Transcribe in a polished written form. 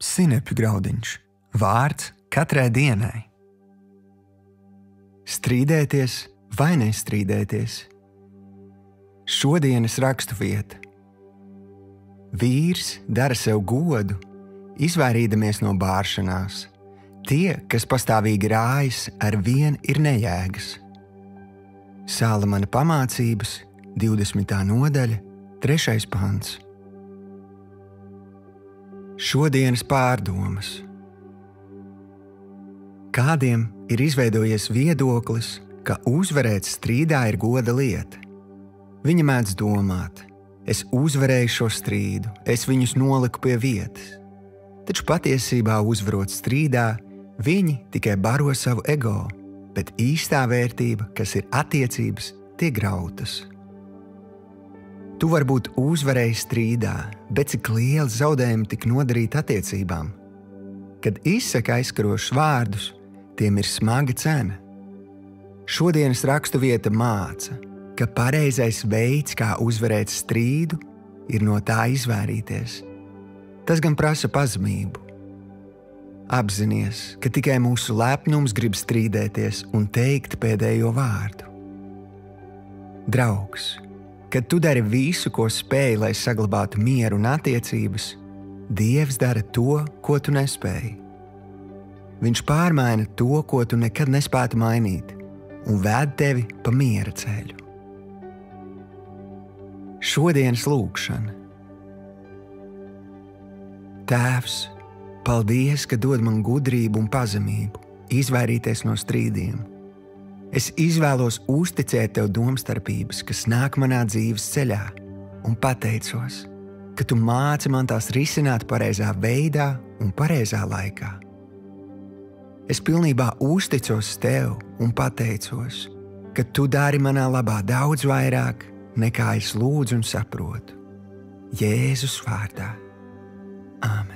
Sinepju graudiņš – vārds katrai dienai. Strīdēties vai nestrīdēties. Šodienas raksturvieta. Vīrs dara sev godu, izvairīdamies no bāršanās. Tie, kas pastāvīgi rājas, ar vien ir nejēgas. Salamana pamācības, 20. nodaļa, 3. pants. Šodienas pārdomas. Kādiem ir izveidojies viedoklis, ka uzvarēt strīdā ir goda lieta. Viņi mēdz domāt, es uzvarēju šo strīdu, es viņus noliku pie vietas. Taču patiesībā uzvarot strīdā, viņi tikai baro savu ego, bet īstā vērtība, kas ir attiecības, tiek grautas. Tu varbūt uzvarēji strīdā, bet cik lieli zaudējumi tik nodarīti attiecībām? Kad izsaka aizskarošus vārdus, tiem ir smaga cena. Šodienas raksturvieta māca, ka pareizais veids, kā uzvarēt strīdu, ir no tā izvairīties. Tas gan prasa pazemību. Apzinies, ka tikai mūsu lepnums grib strīdēties un teikt pēdējo vārdu. Draugs, kad tu dari visu, ko spēj, lai saglabātu mieru un attiecības, Dievs dara to, ko tu nespēji. Viņš pārmaina to, ko tu nekad nespētu mainīt, un ved tevi pa miera ceļu. Šodienas lūgšana. Tēvs, paldies, ka dod man gudrību un pazemību, izvairīties no strīdiem. Es izvēlos uzticēt tev domstarpības, kas nāk manā dzīves ceļā, un pateicos, ka tu māci man tās risināt pareizā veidā un pareizā laikā. Es pilnībā uzticos tev un pateicos, ka tu dari manā labā daudz vairāk, nekā es lūdzu un saprotu. Jēzus vārdā. Āmen.